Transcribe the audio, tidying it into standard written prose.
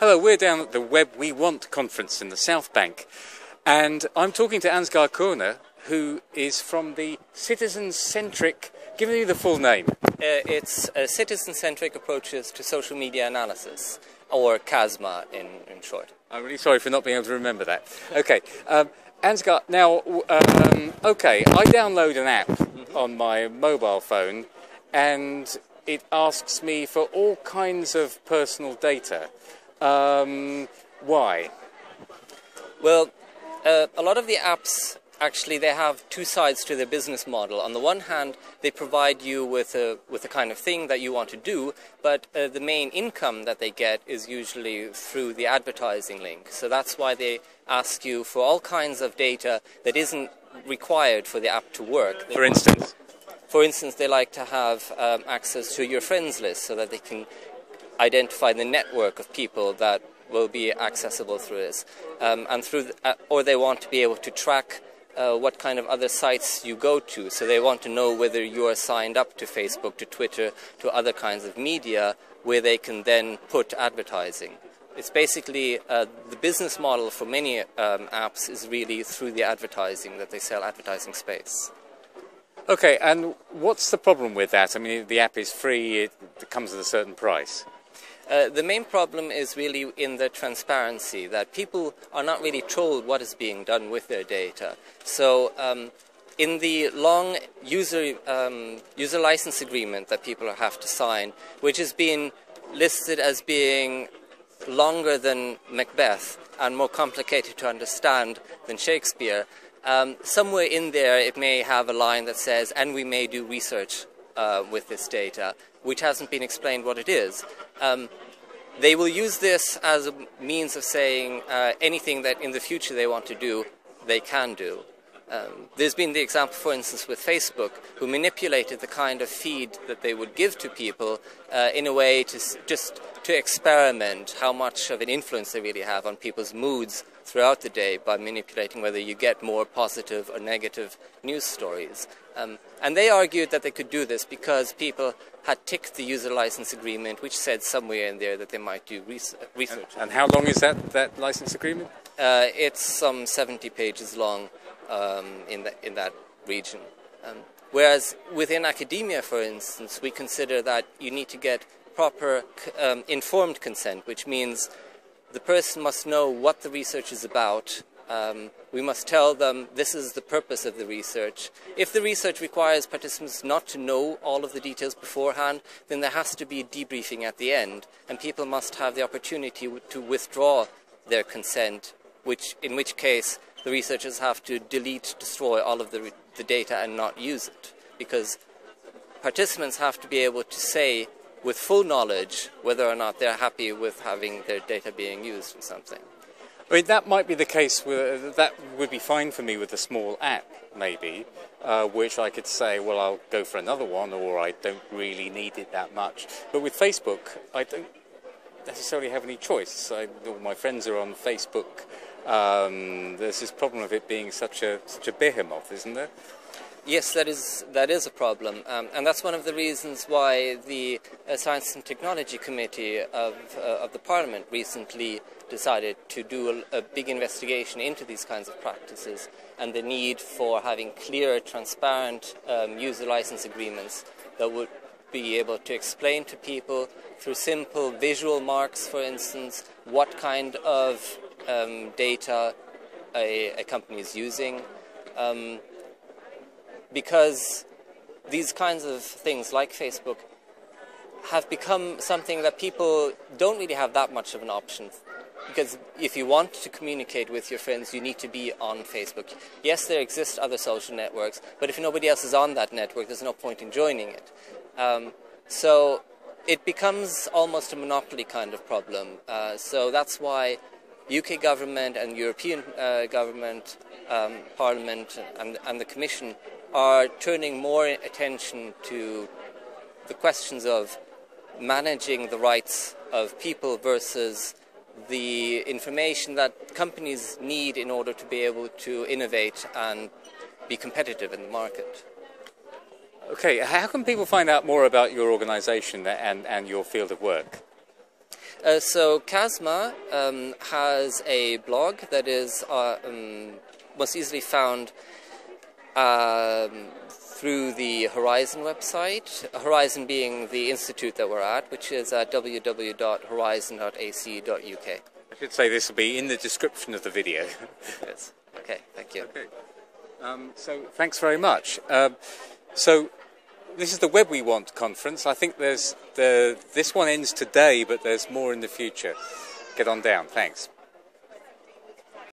Hello, we're down at the Web We Want conference in the South Bank, and I'm talking to Ansgar Korner, who is from the citizen-centric, give me the full name. It's Citizen-Centric Approaches to Social Media Analysis, or CASMA in short. I'm really sorry for not being able to remember that. Okay, Ansgar, now, okay, I download an app on my mobile phone, and it asks me for all kinds of personal data. Why? Well, a lot of the apps, actually, they have two sides to their business model. On the one hand, they provide you with the kind of thing that you want to do, but the main income that they get is usually through the advertising link. So that's why they ask you for all kinds of data that isn't required for the app to work. For instance? For instance, they like to have access to your friends list so that they can identify the network of people that will be accessible through this, or they want to be able to track what kind of other sites you go to. So they want to know whether you are signed up to Facebook, to Twitter, to other kinds of media, where they can then put advertising. It's basically the business model for many apps is really through the advertising, that they sell advertising space. Okay, and what's the problem with that? I mean, the app is free, it comes at a certain price. The main problem is really in the transparency, that people are not really told what is being done with their data. So in the long user license agreement that people have to sign, which has been listed as being longer than Macbeth and more complicated to understand than Shakespeare, somewhere in there it may have a line that says, and we may do research with this data, which hasn't been explained what it is. They will use this as a means of saying anything that in the future they want to do, they can do. There's been the example, for instance, with Facebook, who manipulated the kind of feed that they would give to people in a way just to experiment how much of an influence they really have on people's moods throughout the day by manipulating whether you get more positive or negative news stories. And they argued that they could do this because people had ticked the user license agreement, which said somewhere in there that they might do research. And how long is that license agreement? It's some 70 pages long in that region. Whereas within academia, for instance, we consider that you need to get proper informed consent, which means the person must know what the research is about. We must tell them this is the purpose of the research. If the research requires participants not to know all of the details beforehand, then there has to be a debriefing at the end, and people must have the opportunity to withdraw their consent, in which case the researchers have to destroy all of the data and not use it, because participants have to be able to say with full knowledge whether or not they're happy with having their data being used for something. I mean, that might be the case, that would be fine for me with a small app, maybe, which I could say, well, I'll go for another one, or I don't really need it that much. But with Facebook, I don't necessarily have any choice. All my friends are on Facebook. There's this problem of it being such a behemoth, isn't there? Yes, that is a problem, and that's one of the reasons why the Science and Technology Committee of the Parliament recently decided to do a big investigation into these kinds of practices and the need for having clear, transparent user license agreements that would be able to explain to people through simple visual marks, for instance, what kind of data a company is using. Because these kinds of things like Facebook have become something that people don't really have that much of an option. Because if you want to communicate with your friends, you need to be on Facebook. Yes, there exist other social networks, but if nobody else is on that network, there's no point in joining it. So it becomes almost a monopoly kind of problem. So that's why UK government and European government, Parliament and the Commission are turning more attention to the questions of managing the rights of people versus the information that companies need in order to be able to innovate and be competitive in the market. Okay, how can people find out more about your organisation and your field of work? So CASMA has a blog that is most easily found through the Horizon website, Horizon being the institute that we're at, which is at www.horizon.ac.uk. I should say this will be in the description of the video. Yes. Okay, thank you. Okay. So thanks very much. So this is the Web We Want conference. I think this one ends today, but there's more in the future. Get on down. Thanks.